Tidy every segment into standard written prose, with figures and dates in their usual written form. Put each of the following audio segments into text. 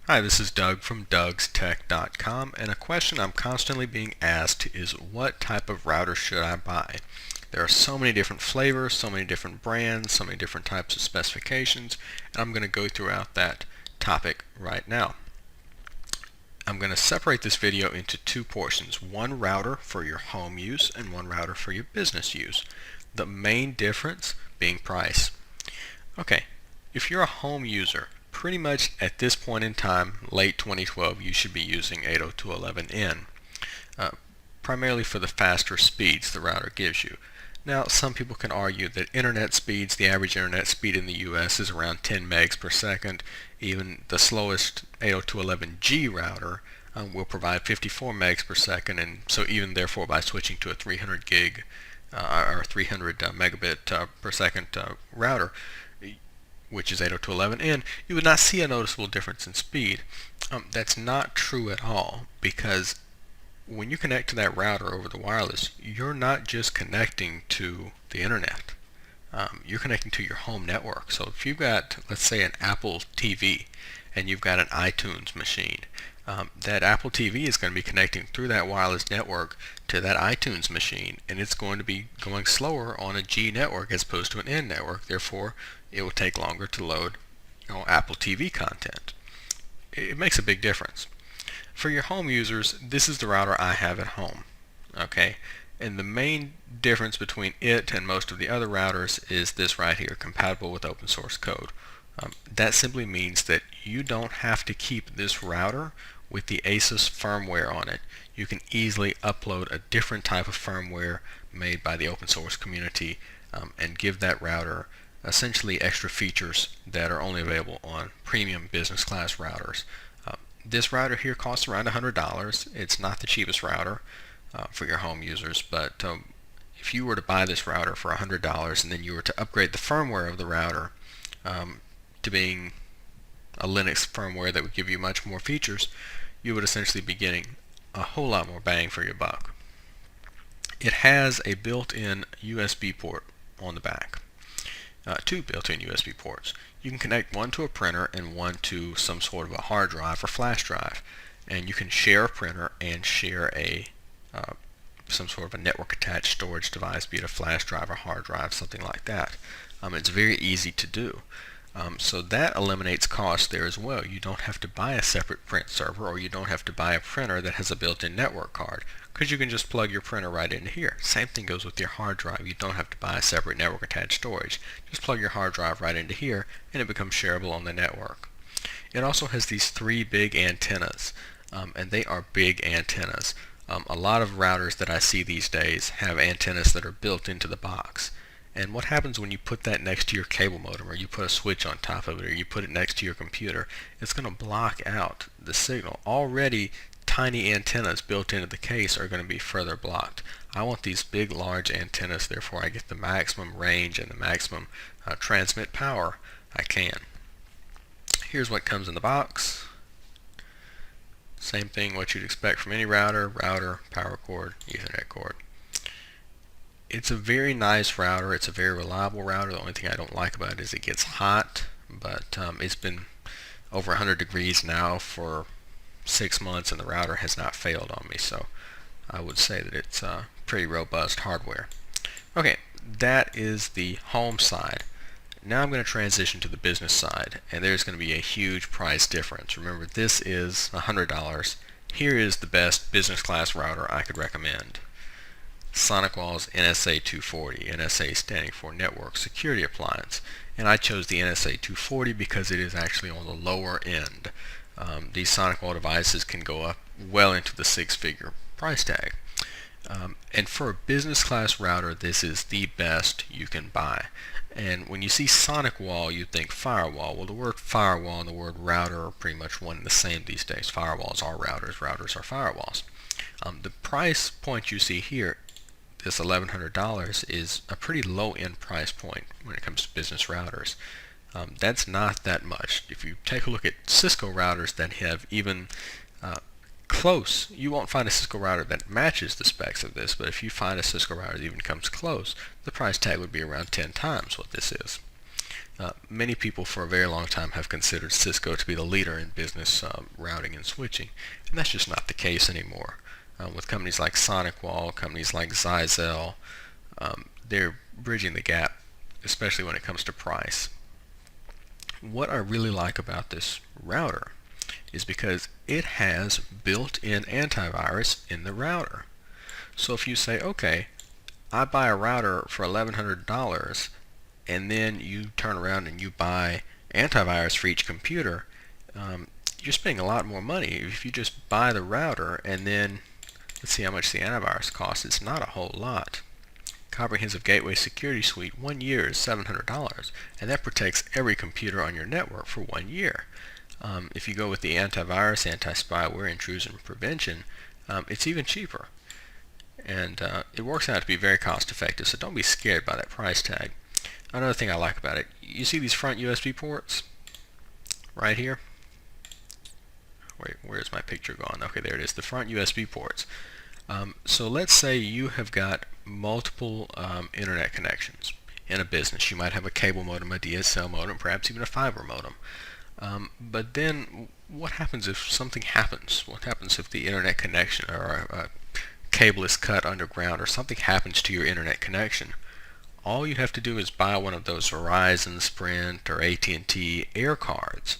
Hi, this is Doug from DougsTech.com, and a question I'm constantly being asked is what type of router should I buy? There are so many different flavors, so many different brands, so many different types of specifications, and I'm going to go throughout that topic right now. I'm going to separate this video into two portions, one router for your home use and one router for your business use. The main difference being price. Okay, if you're a home user, pretty much at this point in time, late 2012, you should be using 802.11n, primarily for the faster speeds the router gives you. Now, some people can argue that internet speeds, the average internet speed in the US is around 10 megs per second. Even the slowest 802.11g router will provide 54 megs per second, and so even therefore by switching to a 300 gig or 300 megabit per second router, which is 802.11n, you would not see a noticeable difference in speed. That's not true at all, because when you connect to that router over the wireless, you're not just connecting to the internet. You're connecting to your home network. So if you've got, let's say, an Apple TV and you've got an iTunes machine, that Apple TV is going to be connecting through that wireless network to that iTunes machine, and it's going to be going slower on a G network as opposed to an N network. Therefore, it will take longer to load Apple TV content. It makes a big difference. For your home users, this is the router I have at home. Okay, and the main difference between it and most of the other routers is this right here, compatible with open source code. That simply means that you don't have to keep this router with the ASUS firmware on it. You can easily upload a different type of firmware made by the open source community and give that router essentially extra features that are only available on premium business class routers. This router here costs around $100. It's not the cheapest router for your home users, but if you were to buy this router for $100 and then you were to upgrade the firmware of the router to being a Linux firmware that would give you much more features, you would essentially be getting a whole lot more bang for your buck. It has a built-in USB port on the back. Two built-in USB ports. You can connect one to a printer and one to some sort of a hard drive or flash drive, and you can share a printer and share a some sort of a network attached storage device, be it a flash drive or hard drive, something like that. It's very easy to do. So that eliminates cost there as well. You don't have to buy a separate print server, or you don't have to buy a printer that has a built-in network card, because you can just plug your printer right into here. Same thing goes with your hard drive. You don't have to buy a separate network attached storage. Just plug your hard drive right into here and it becomes shareable on the network. It also has these three big antennas, and they are big antennas. A lot of routers that I see these days have antennas that are built into the box. And what happens when you put that next to your cable modem, or you put a switch on top of it, or you put it next to your computer? It's going to block out the signal. Already tiny antennas built into the case are going to be further blocked. I want these big large antennas, therefore I get the maximum range and the maximum transmit power I can. Here's what comes in the box. Same thing what you'd expect from any router, power cord, Ethernet cord. It's a very nice router. It's a very reliable router. The only thing I don't like about it is it gets hot, but it's been over 100 degrees now for 6 months and the router has not failed on me, so I would say that it's pretty robust hardware. Okay, that is the home side. Now I'm going to transition to the business side, and there's going to be a huge price difference. Remember, this is $100. Here is the best business class router I could recommend. SonicWall's NSA 240, NSA standing for Network Security Appliance, and I chose the NSA 240 because it is actually on the lower end. These SonicWall devices can go up well into the six-figure price tag. And for a business class router, this is the best you can buy. And when you see SonicWall, you think firewall. Well, the word firewall and the word router are pretty much one and the same these days. Firewalls are routers, routers are firewalls. The price point you see here, this $1,100, is a pretty low-end price point when it comes to business routers. That's not that much. If you take a look at Cisco routers that have even close, you won't find a Cisco router that matches the specs of this, but if you find a Cisco router that even comes close, the price tag would be around 10 times what this is. Many people for a very long time have considered Cisco to be the leader in business routing and switching, and that's just not the case anymore. With companies like SonicWall, companies like Zyxel, they're bridging the gap, especially when it comes to price. What I really like about this router is because it has built-in antivirus in the router. So if you say, okay, I buy a router for $1,100, and then you turn around and you buy antivirus for each computer, you're spending a lot more money. If you just buy the router and then let's see how much the antivirus costs. It's not a whole lot. Comprehensive Gateway Security Suite, 1 year is $700, and that protects every computer on your network for 1 year. If you go with the antivirus, anti-spyware, intrusion prevention, it's even cheaper. And it works out to be very cost effective, so don't be scared by that price tag. Another thing I like about it, you see these front USB ports right here? Wait, where's my picture gone? Okay, there it is, the front USB ports. So let's say you have got multiple internet connections in a business. You might have a cable modem, a DSL modem, perhaps even a fiber modem. But then what happens if something happens? What happens if the internet connection or a cable is cut underground or something happens to your internet connection? All you have to do is buy one of those Verizon, Sprint, or AT&T Air cards.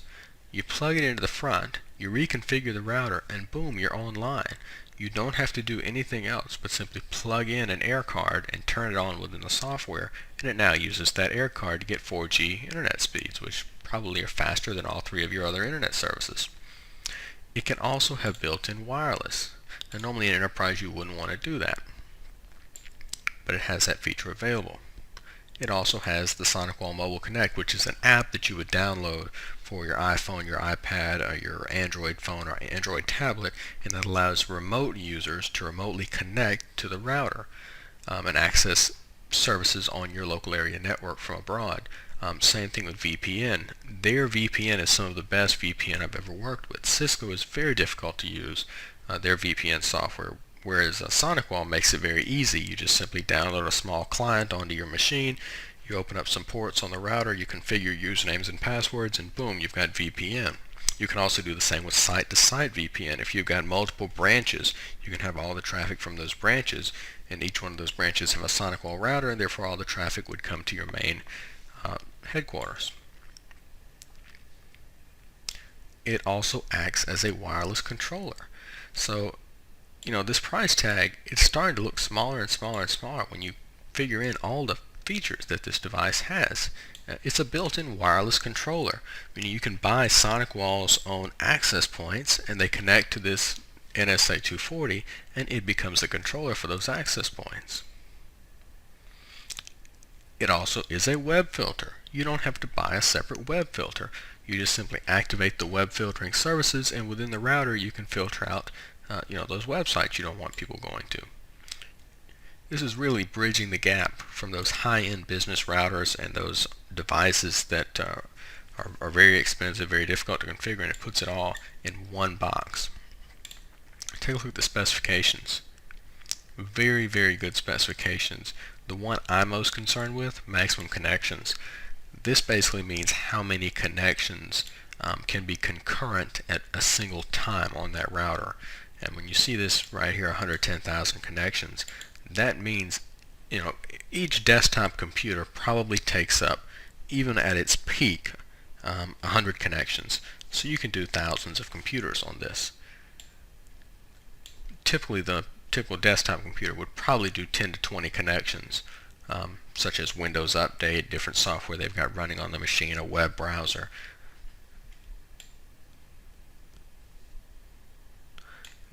You plug it into the front, you reconfigure the router, and boom, you're online. You don't have to do anything else but simply plug in an Air card and turn it on within the software, and it now uses that Air card to get 4G internet speeds, which probably are faster than all three of your other internet services. It can also have built-in wireless. Now normally in enterprise you wouldn't want to do that, but it has that feature available. It also has the SonicWall Mobile Connect, which is an app that you would download for your iPhone, your iPad, or your Android phone or Android tablet, and that allows remote users to remotely connect to the router and access services on your local area network from abroad. Same thing with VPN. Their VPN is some of the best VPN I've ever worked with. Cisco is very difficult to use, their VPN software, whereas SonicWall makes it very easy. You just simply download a small client onto your machine, you open up some ports on the router, you configure usernames and passwords, and boom, you've got VPN. You can also do the same with site-to-site VPN. If you've got multiple branches, you can have all the traffic from those branches, and each one of those branches have a SonicWall router, and therefore all the traffic would come to your main headquarters. It also acts as a wireless controller. So this price tag, it's starting to look smaller and smaller and smaller when you figure in all the features that this device has. It's a built-in wireless controller, meaning you can buy SonicWall's own access points and they connect to this NSA 240 and it becomes the controller for those access points. It also is a web filter. You don't have to buy a separate web filter. You just simply activate the web filtering services, and within the router you can filter out those websites you don't want people going to. This is really bridging the gap from those high-end business routers and those devices that are very expensive, very difficult to configure, and it puts it all in one box. Take a look at the specifications. Very, very good specifications. The one I'm most concerned with, maximum connections. This basically means how many connections can be concurrent at a single time on that router. And when you see this right here, 110,000 connections, that means each desktop computer probably takes up, even at its peak, 100 connections. So you can do thousands of computers on this. Typically the typical desktop computer would probably do 10 to 20 connections, such as Windows Update, different software they've got running on the machine, a web browser.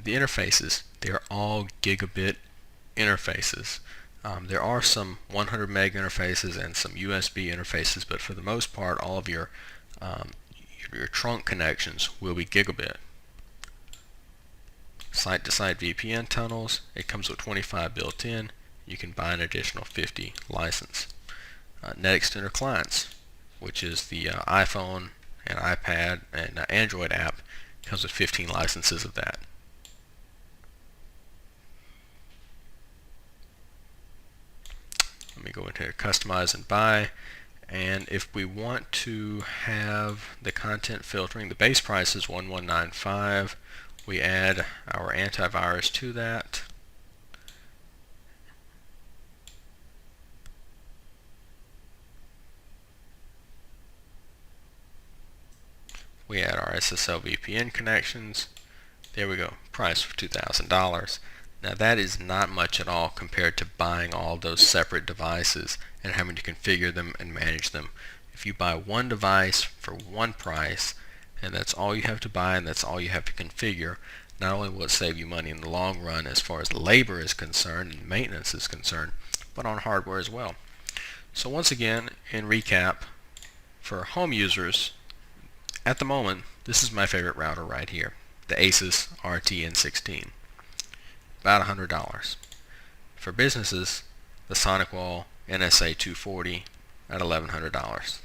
The interfaces, they are all gigabit interfaces. There are some 100 meg interfaces and some USB interfaces, but for the most part all of your trunk connections will be gigabit. Site-to-site VPN tunnels, it comes with 25 built in. You can buy an additional 50 license. NetExtender clients, which is the iPhone and iPad and Android app, comes with 15 licenses of that. Let me go into here, customize and buy, And if we want to have the content filtering, the base price is 1195. We add our antivirus to that. We add our SSL VPN connections. There we go, price for $2,000. Now that is not much at all compared to buying all those separate devices and having to configure them and manage them. If you buy one device for one price, and that's all you have to buy and that's all you have to configure, not only will it save you money in the long run as far as labor is concerned and maintenance is concerned, but on hardware as well. So once again, in recap, for home users, at the moment, this is my favorite router right here, the Asus RTN16, about $100. For businesses, the SonicWall NSA 240 at $1,100.